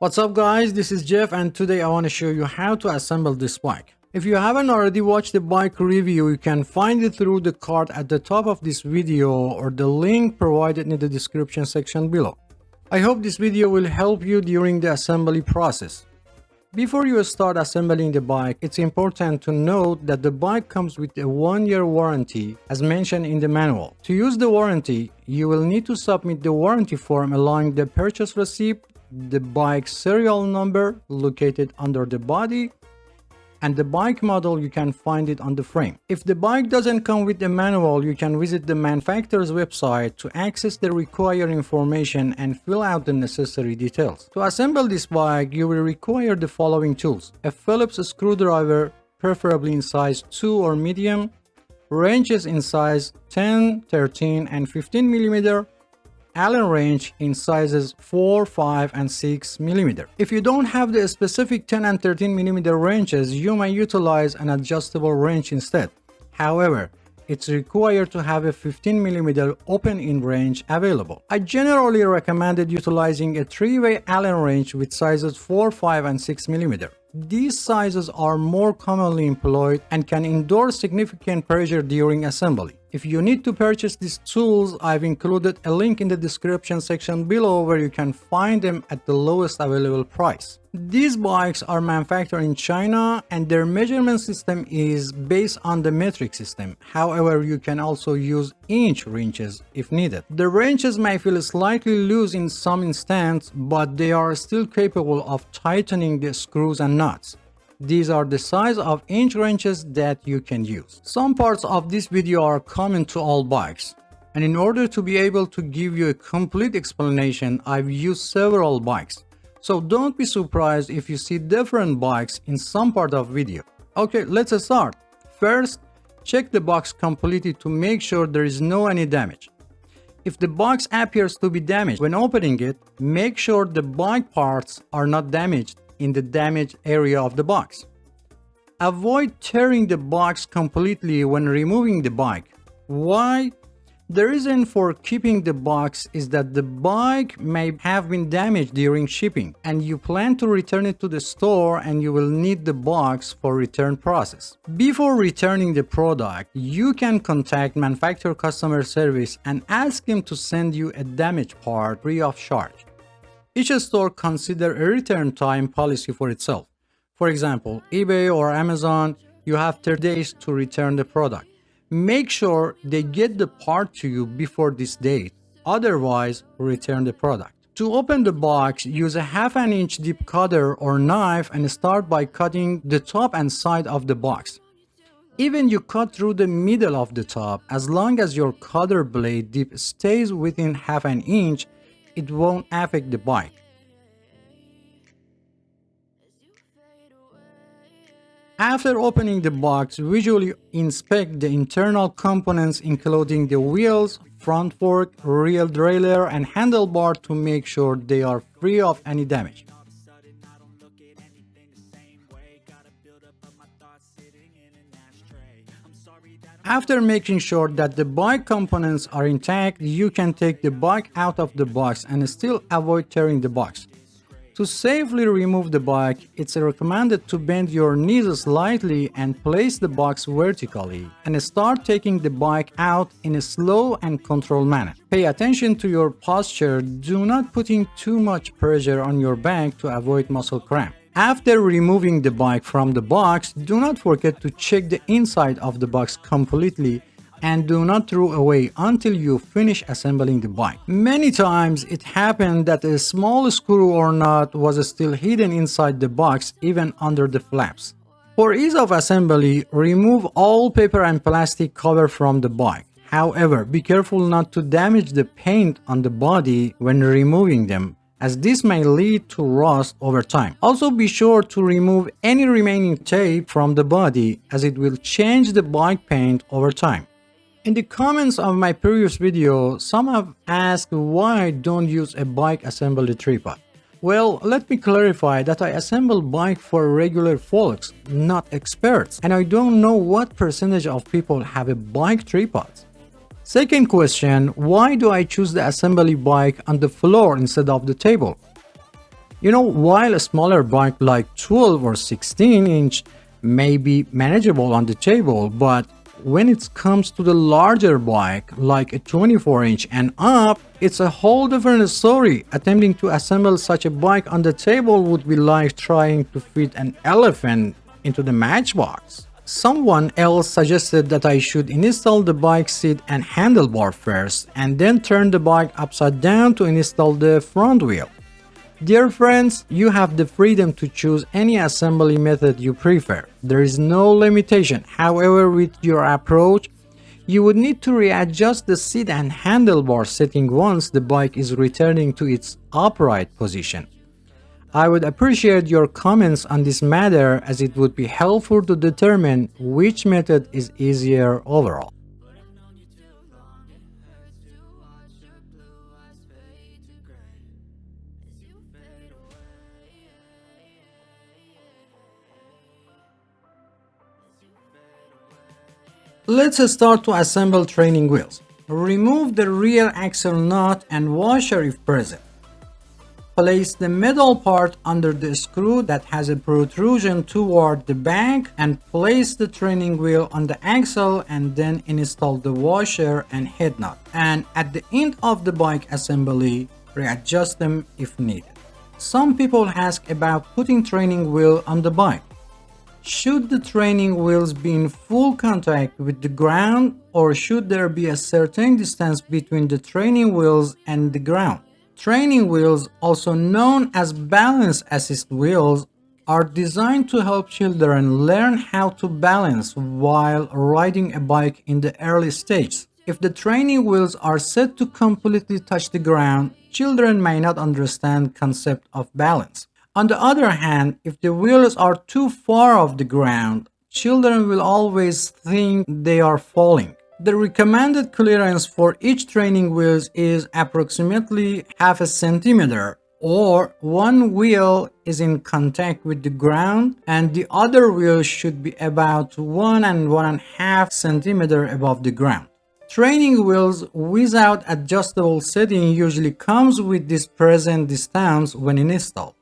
What's up guys, this is Jeff and today I want to show you how to assemble this bike. If you haven't already watched the bike review, you can find it through the card at the top of this video or the link provided in the description section below. I hope this video will help you during the assembly process. Before you start assembling the bike, it's important to note that the bike comes with a 1-year warranty as mentioned in the manual. To use the warranty, you will need to submit the warranty form along the purchase receipt, the bike serial number located under the body, and the bike model. You can find it on the frame. If the bike doesn't come with the manual, you can visit the manufacturer's website to access the required information and fill out the necessary details. To assemble this bike, you will require the following tools: a Phillips screwdriver, preferably in size 2 or medium, wrenches in size 10, 13, and 15 mm, Allen wrench in sizes 4, 5, and 6 mm. If you don't have the specific 10 and 13 mm wrenches, you may utilize an adjustable wrench instead. However, it's required to have a 15 mm open-end wrench available. I generally recommended utilizing a 3-way Allen wrench with sizes 4, 5, and 6 mm. These sizes are more commonly employed and can endure significant pressure during assembly. If you need to purchase these tools, I've included a link in the description section below where you can find them at the lowest available price. These bikes are manufactured in China and their measurement system is based on the metric system. However, you can also use inch wrenches if needed. The wrenches may feel slightly loose in some instances, but they are still capable of tightening the screws and nuts. These are the size of inch wrenches that you can use. Some parts of this video are common to all bikes, and in order to be able to give you a complete explanation, I've used several bikes. So don't be surprised if you see different bikes in some part of video. Okay, let's start. First, check the box completely to make sure there is no any damage. If the box appears to be damaged when opening it, make sure the bike parts are not damaged in the damaged area of the box. Avoid tearing the box completely when removing the bike. Why? The reason for keeping the box is that the bike may have been damaged during shipping and you plan to return it to the store and you will need the box for return process. Before returning the product, you can contact manufacturer customer service and ask them to send you a damaged part free of charge. Each store considers a return time policy for itself. For example, eBay or Amazon, you have 30 days to return the product. Make sure they get the part to you before this date, otherwise return the product. To open the box, use a 1/2 inch deep cutter or knife and start by cutting the top and side of the box. Even you cut through the middle of the top, as long as your cutter blade dip stays within 1/2 inch, it won't affect the bike. After opening the box, visually inspect the internal components including the wheels, front fork, rear derailleur, and handlebar to make sure they are free of any damage. After making sure that the bike components are intact, you can take the bike out of the box and still avoid tearing the box. To safely remove the bike, it's recommended to bend your knees slightly and place the box vertically and start taking the bike out in a slow and controlled manner. Pay attention to your posture. Do not put in too much pressure on your back to avoid muscle cramp. After removing the bike from the box, do not forget to check the inside of the box completely and do not throw away until you finish assembling the bike. Many times it happened that a small screw or nut was still hidden inside the box, even under the flaps. For ease of assembly, remove all paper and plastic cover from the bike. However, be careful not to damage the paint on the body when removing them, as this may lead to rust over time. Also be sure to remove any remaining tape from the body, as it will change the bike paint over time. In the comments of my previous video, some have asked why I don't use a bike assembly tripod. Well, let me clarify that I assemble bike for regular folks, not experts, and I don't know what percentage of people have a bike tripod. Second question, why do I choose the assembly bike on the floor instead of the table? You know, while a smaller bike like 12 or 16-inch may be manageable on the table, but when it comes to the larger bike like a 24-inch and up, it's a whole different story. Attempting to assemble such a bike on the table would be like trying to fit an elephant into the matchbox. Someone else suggested that I should install the bike seat and handlebar first and then turn the bike upside down to install the front wheel. Dear friends, you have the freedom to choose any assembly method you prefer. There is no limitation. However, with your approach, you would need to readjust the seat and handlebar setting once the bike is returning to its upright position. I would appreciate your comments on this matter, as it would be helpful to determine which method is easier overall. Let's start to assemble training wheels. Remove the rear axle nut and washer if present. Place the metal part under the screw that has a protrusion toward the back and place the training wheel on the axle, and then install the washer and head nut. And at the end of the bike assembly, readjust them if needed. Some people ask about putting training wheel on the bike. Should the training wheels be in full contact with the ground, or should there be a certain distance between the training wheels and the ground? Training wheels, also known as balance assist wheels, are designed to help children learn how to balance while riding a bike in the early stages. If the training wheels are set to completely touch the ground, children may not understand concept of balance. On the other hand, if the wheels are too far off the ground, children will always think they are falling. The recommended clearance for each training wheels is approximately half a centimeter, or one wheel is in contact with the ground and the other wheel should be about 1.5 centimeter above the ground. Training wheels without adjustable setting usually comes with this present distance when installed.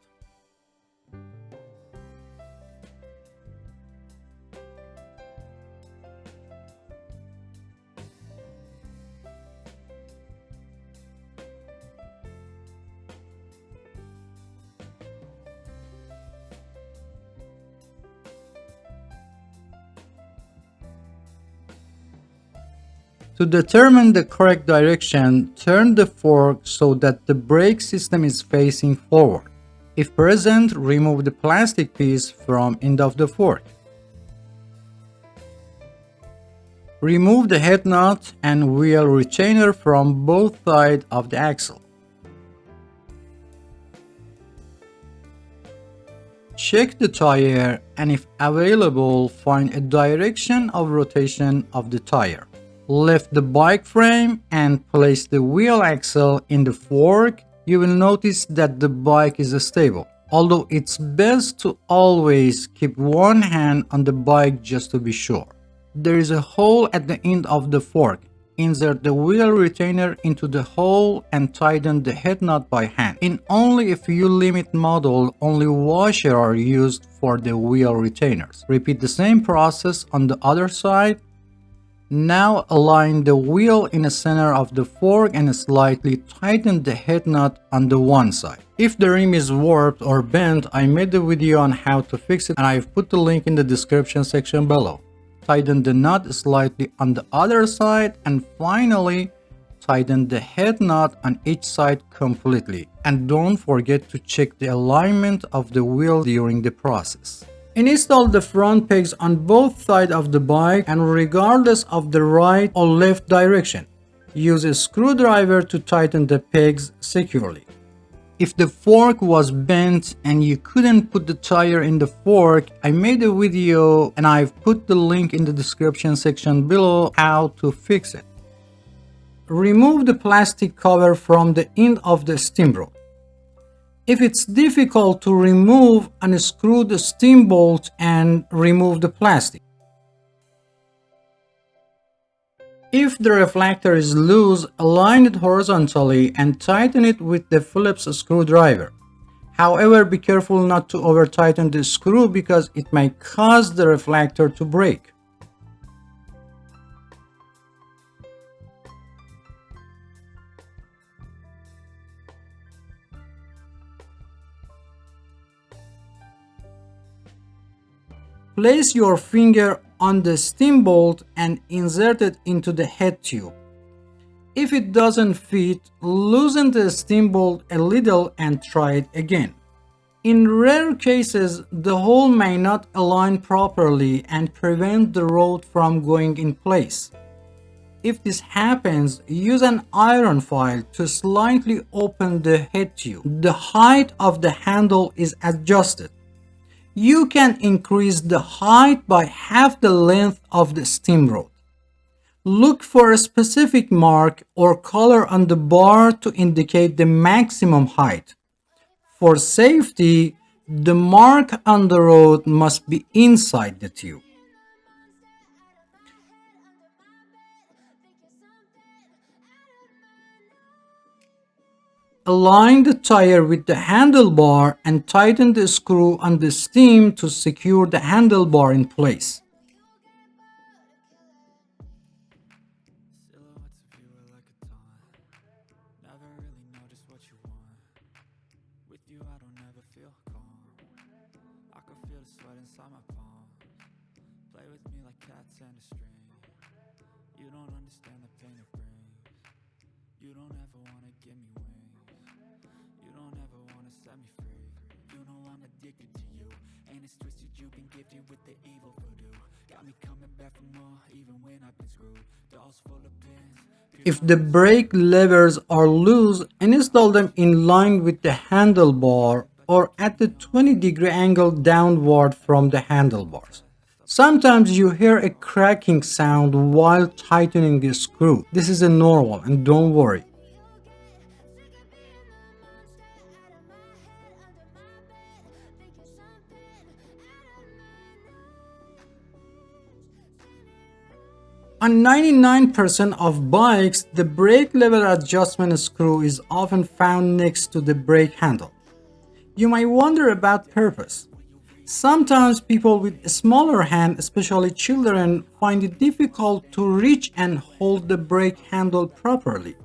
To determine the correct direction, turn the fork so that the brake system is facing forward. If present, remove the plastic piece from end of the fork. Remove the head nut and wheel retainer from both sides of the axle. Check the tire and, if available, find a direction of rotation of the tire. Lift the bike frame and place the wheel axle in the fork. You will notice that the bike is stable. Although it's best to always keep one hand on the bike just to be sure. There is a hole at the end of the fork. Insert the wheel retainer into the hole and tighten the head nut by hand. In only a few limit models, only washers are used for the wheel retainers. Repeat the same process on the other side. Now align the wheel in the center of the fork and slightly tighten the head nut on the one side. If the rim is warped or bent, I made a video on how to fix it and I've put the link in the description section below. Tighten the nut slightly on the other side, and finally tighten the head nut on each side completely. And don't forget to check the alignment of the wheel during the process. Install the front pegs on both sides of the bike and regardless of the right or left direction. Use a screwdriver to tighten the pegs securely. If the fork was bent and you couldn't put the tire in the fork, I made a video and I've put the link in the description section below how to fix it. Remove the plastic cover from the end of the steam rod. If it's difficult to remove, unscrew the steam bolt and remove the plastic. If the reflector is loose, align it horizontally and tighten it with the Phillips screwdriver. However, be careful not to over tighten the screw because it may cause the reflector to break. Place your finger on the steam bolt and insert it into the head tube. If it doesn't fit, loosen the steam bolt a little and try it again. In rare cases, the hole may not align properly and prevent the rod from going in place. If this happens, use an iron file to slightly open the head tube. The height of the handle is adjusted. You can increase the height by half the length of the steam rod. Look for a specific mark or color on the bar to indicate the maximum height. For safety, the mark on the rod must be inside the tube. Align the tire with the handlebar and tighten the screw on the stem to secure the handlebar in place. You don't ever wanna give me wings. You don't ever wanna set me free. You know I'm addicted to you, and it's twisted. You've been gifted with the evil voodoo. Got me coming back for more, even when I've been screwed. Dolls full of pins. If the brake levers are loose, install them in line with the handlebar or at the 20-degree angle downward from the handlebars. Sometimes you hear a cracking sound while tightening the screw. This is a normal and don't worry. On 99% of bikes, the brake lever adjustment screw is often found next to the brake handle. You might wonder about purpose. Sometimes people with a smaller hand, especially children, find it difficult to reach and hold the brake handle properly.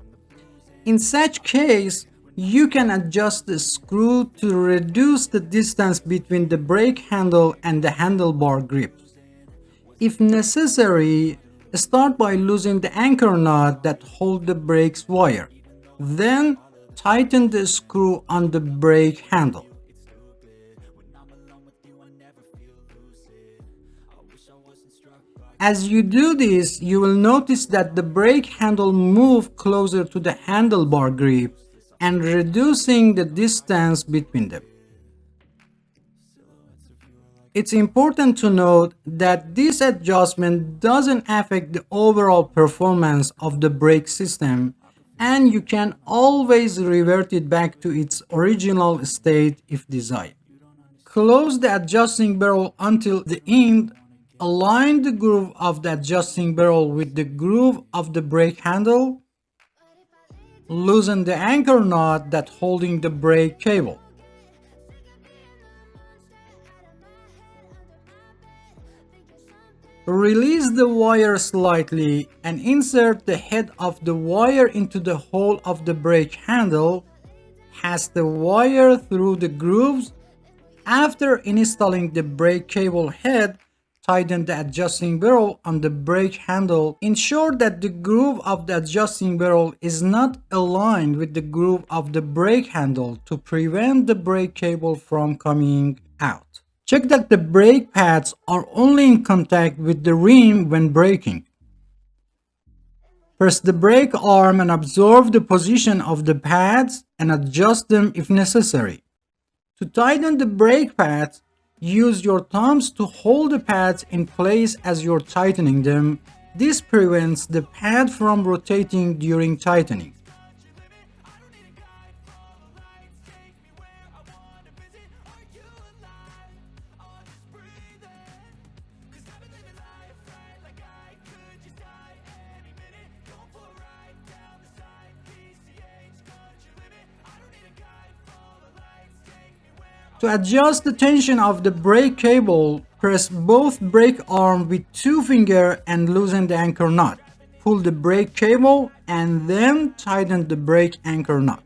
In such case, you can adjust the screw to reduce the distance between the brake handle and the handlebar grip. If necessary, start by loosening the anchor nut that holds the brake's wire. Then, tighten the screw on the brake handle. As you do this, you will notice that the brake handle moves closer to the handlebar grip and reducing the distance between them. It's important to note that this adjustment doesn't affect the overall performance of the brake system, and you can always revert it back to its original state if desired. Close the adjusting barrel until the end. Align the groove of the adjusting barrel with the groove of the brake handle. Loosen the anchor nut that's holding the brake cable. Release the wire slightly and insert the head of the wire into the hole of the brake handle. Pass the wire through the grooves. After installing the brake cable head, tighten the adjusting barrel on the brake handle. Ensure that the groove of the adjusting barrel is not aligned with the groove of the brake handle to prevent the brake cable from coming out. Check that the brake pads are only in contact with the rim when braking. Press the brake arm and observe the position of the pads and adjust them if necessary. To tighten the brake pads, use your thumbs to hold the pads in place as you're tightening them. This prevents the pad from rotating during tightening. To adjust the tension of the brake cable, press both brake arm with two fingers and loosen the anchor knot. Pull the brake cable and then tighten the brake anchor knot.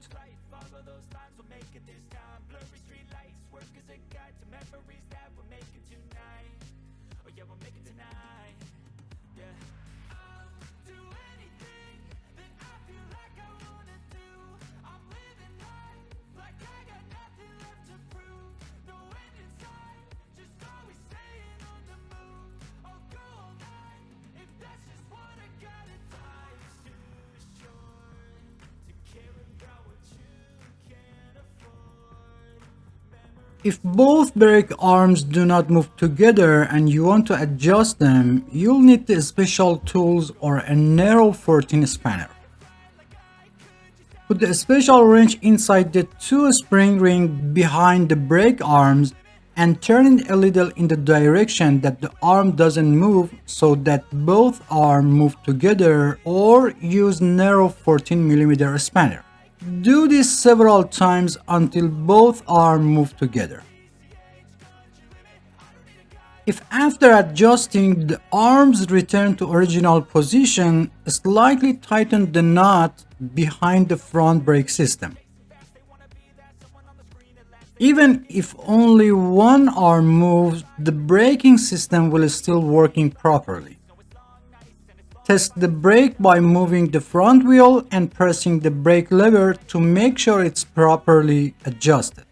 If both brake arms do not move together and you want to adjust them, you'll need the special tools or a narrow 14 spanner. Put the special wrench inside the two spring rings behind the brake arms and turn it a little in the direction that the arm doesn't move so that both arms move together, or use narrow 14mm spanner. Do this several times until both arms move together. If after adjusting the arms return to original position, slightly tighten the knot behind the front brake system. Even if only one arm moves, the braking system will still working properly. Test the brake by moving the front wheel and pressing the brake lever to make sure it's properly adjusted.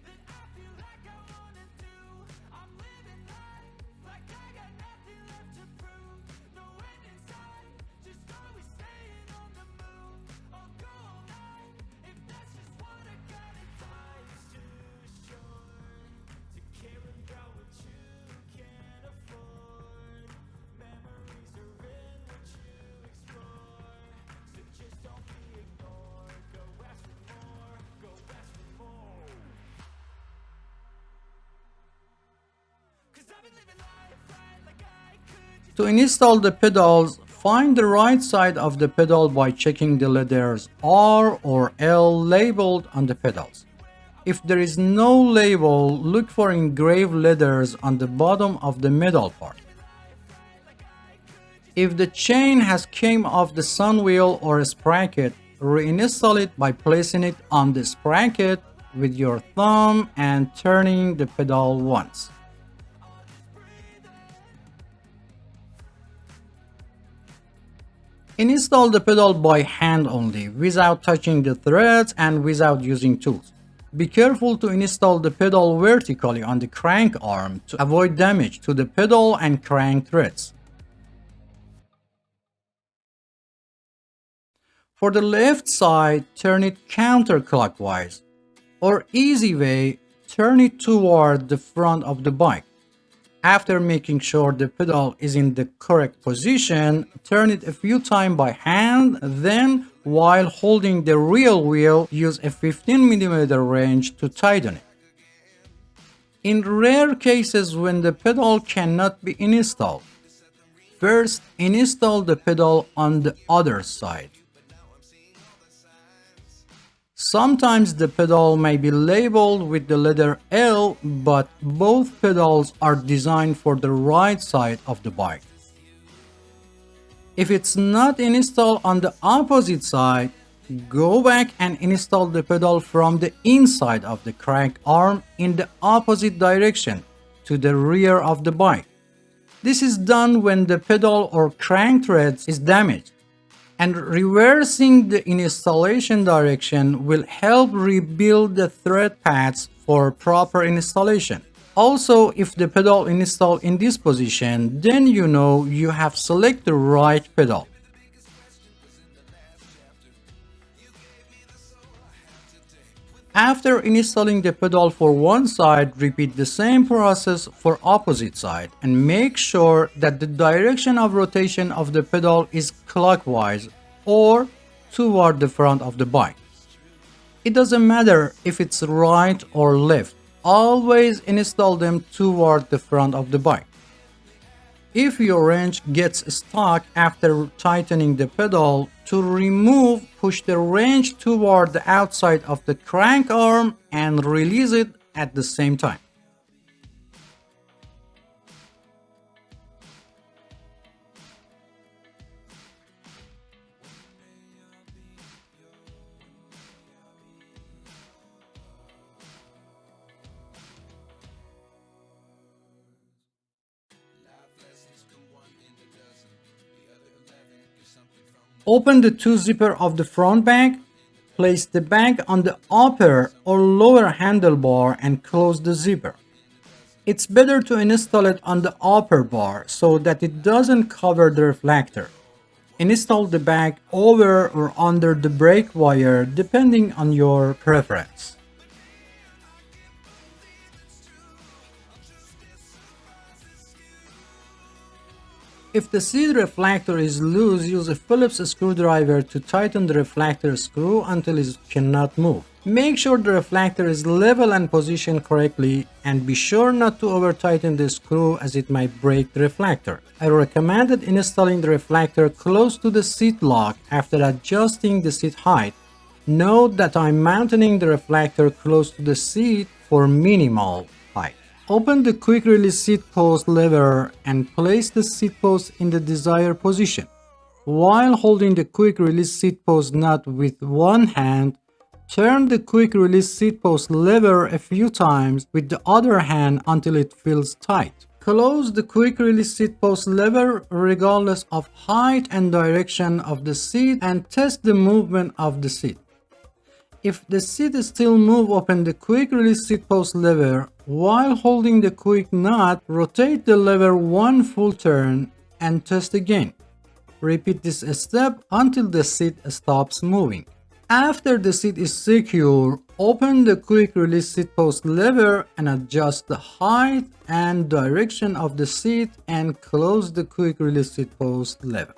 To install the pedals, find the right side of the pedal by checking the letters R or L labeled on the pedals. If there is no label, look for engraved letters on the bottom of the metal part. If the chain has came off the sun wheel or sprocket, reinstall it by placing it on the sprocket with your thumb and turning the pedal once. Install the pedal by hand only, without touching the threads and without using tools. Be careful to install the pedal vertically on the crank arm to avoid damage to the pedal and crank threads. For the left side, turn it counterclockwise, or easy way, turn it toward the front of the bike. After making sure the pedal is in the correct position, turn it a few times by hand, then while holding the rear wheel, use a 15mm wrench to tighten it. In rare cases when the pedal cannot be installed, first install the pedal on the other side. Sometimes the pedal may be labeled with the letter L, but both pedals are designed for the right side of the bike. If it's not installed on the opposite side, go back and install the pedal from the inside of the crank arm in the opposite direction to the rear of the bike. This is done when the pedal or crank thread is damaged. And reversing the installation direction will help rebuild the thread paths for proper installation. Also, if the pedal installed in this position, then you know you have selected the right pedal. After installing the pedal for one side, repeat the same process for opposite side and make sure that the direction of rotation of the pedal is clockwise or toward the front of the bike. It doesn't matter if it's right or left, always install them toward the front of the bike. If your wrench gets stuck after tightening the pedal, to remove, push the wrench toward the outside of the crank arm and release it at the same time. Open the two zipper of the front bag, place the bag on the upper or lower handlebar and close the zipper. It's better to install it on the upper bar so that it doesn't cover the reflector. Install the bag over or under the brake wire depending on your preference. If the seat reflector is loose, use a Phillips screwdriver to tighten the reflector screw until it cannot move. Make sure the reflector is level and positioned correctly, and be sure not to over tighten the screw as it might break the reflector. I recommended installing the reflector close to the seat lock after adjusting the seat height. Note that I'm mounting the reflector close to the seat for minimal height. Open the quick release seat post lever and place the seat post in the desired position. While holding the quick release seat post nut with one hand, turn the quick release seat post lever a few times with the other hand until it feels tight. Close the quick release seat post lever regardless of height and direction of the seat and test the movement of the seat. If the seat still moves, open the quick release seat post lever. While holding the quick nut, rotate the lever one full turn and test again. Repeat this step until the seat stops moving. After the seat is secure, open the quick release seat post lever and adjust the height and direction of the seat and close the quick release seat post lever.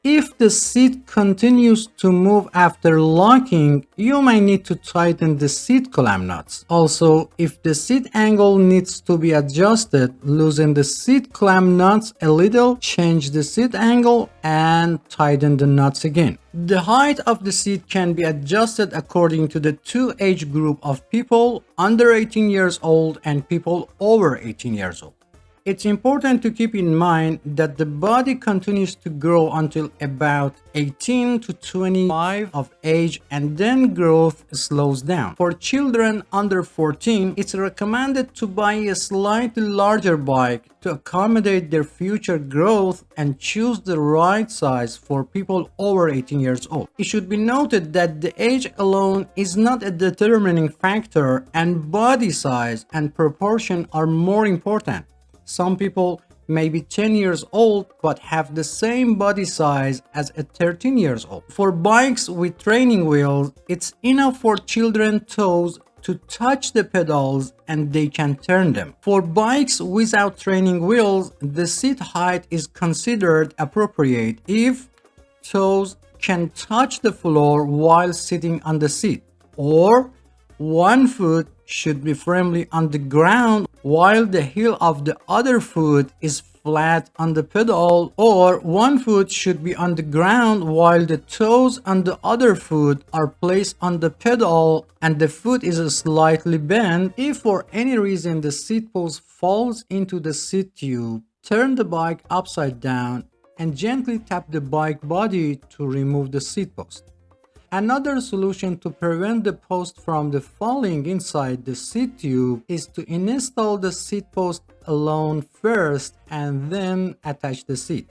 If the seat continues to move after locking, you might need to tighten the seat clamp nuts. Also, if the seat angle needs to be adjusted, loosen the seat clamp nuts a little, change the seat angle, and tighten the nuts again. The height of the seat can be adjusted according to the two age group of people under 18 years old and people over 18 years old. It's important to keep in mind that the body continues to grow until about 18 to 25 of age and then growth slows down. For children under 14, it's recommended to buy a slightly larger bike to accommodate their future growth and choose the right size for people over 18 years old. It should be noted that the age alone is not a determining factor and body size and proportion are more important. Some people may be 10 years old but have the same body size as a 13 years old. For bikes with training wheels, it's enough for children's toes to touch the pedals and they can turn them. For bikes without training wheels, the seat height is considered appropriate if toes can touch the floor while sitting on the seat, or one foot should be firmly on the ground while the heel of the other foot is flat on the pedal, or one foot should be on the ground while the toes on the other foot are placed on the pedal and the foot is slightly bent. If for any reason the seat post falls into the seat tube, turn the bike upside down and gently tap the bike body to remove the seat post. Another solution to prevent the post from falling inside the seat tube is to install the seat post alone first and then attach the seat.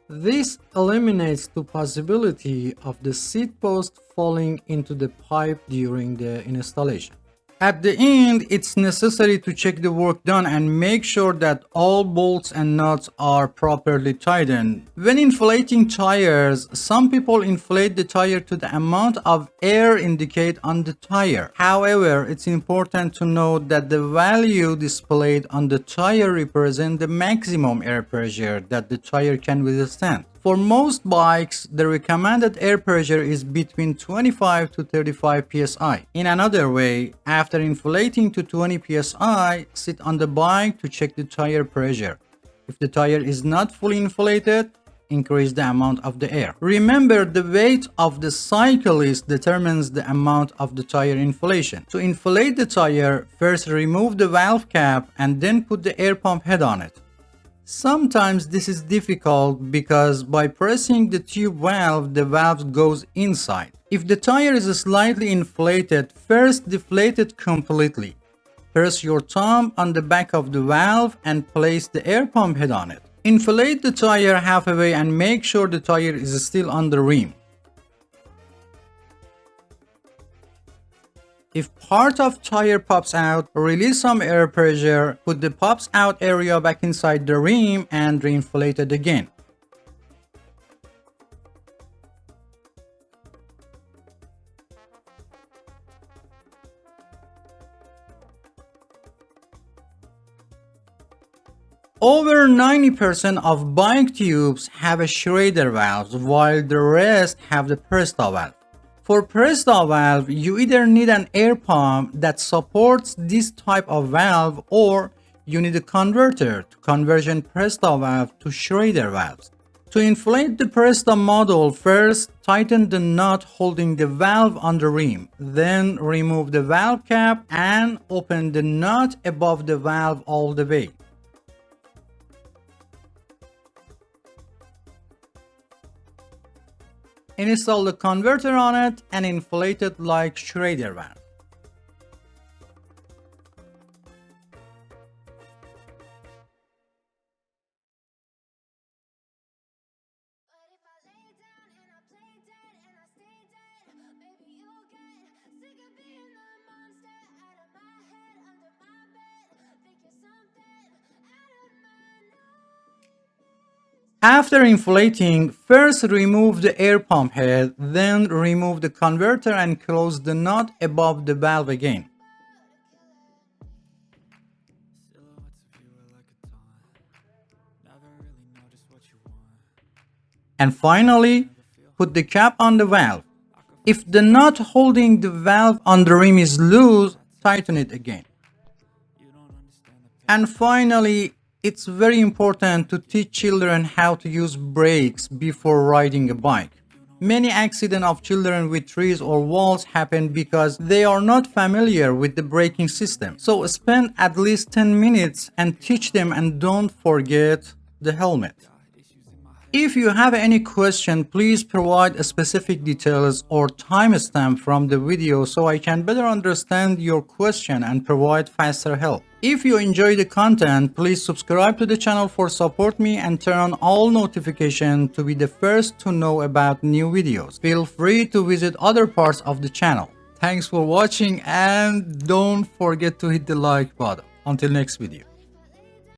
This eliminates the possibility of the seat post falling into the pipe during the installation. At the end, it's necessary to check the work done and make sure that all bolts and nuts are properly tightened. When inflating tires, some people inflate the tire to the amount of air indicated on the tire. However, it's important to note that the value displayed on the tire represents the maximum air pressure that the tire can withstand. For most bikes, the recommended air pressure is between 25 to 35 psi. In another way, after inflating to 20 psi, sit on the bike to check the tire pressure. If the tire is not fully inflated, increase the amount of the air. Remember, the weight of the cyclist determines the amount of the tire inflation. To inflate the tire, first remove the valve cap and then put the air pump head on it. Sometimes this is difficult because by pressing the tube valve, the valve goes inside. If the tire is slightly inflated, first deflate it completely. Press your thumb on the back of the valve and place the air pump head on it. Inflate the tire halfway and make sure the tire is still on the rim. If part of tire pops out, release some air pressure, put the pops out area back inside the rim and reinflate it again. Over 90% of bike tubes have a Schrader valve, while the rest have the Presto valve. For Presto valve, you either need an air pump that supports this type of valve or you need a converter to conversion Presto valve to Schrader valves. To inflate the Presto model, first tighten the nut holding the valve on the rim, then remove the valve cap and open the nut above the valve all the way. Install the converter on it and inflate it like Schrader valve. After inflating, first remove the air pump head, then remove the converter and close the nut above the valve again. And finally, put the cap on the valve. If the nut holding the valve on the rim is loose, tighten it again. And finally, it's very important to teach children how to use brakes before riding a bike. Many accidents of children with trees or walls happen because they are not familiar with the braking system. So spend at least 10 minutes and teach them, and don't forget the helmet. If you have any question, please provide specific details or timestamp from the video so I can better understand your question and provide faster help. If you enjoy the content, please subscribe to the channel for support me and turn on all notifications to be the first to know about new videos. Feel free to visit other parts of the channel. Thanks for watching and don't forget to hit the like button. Until next video.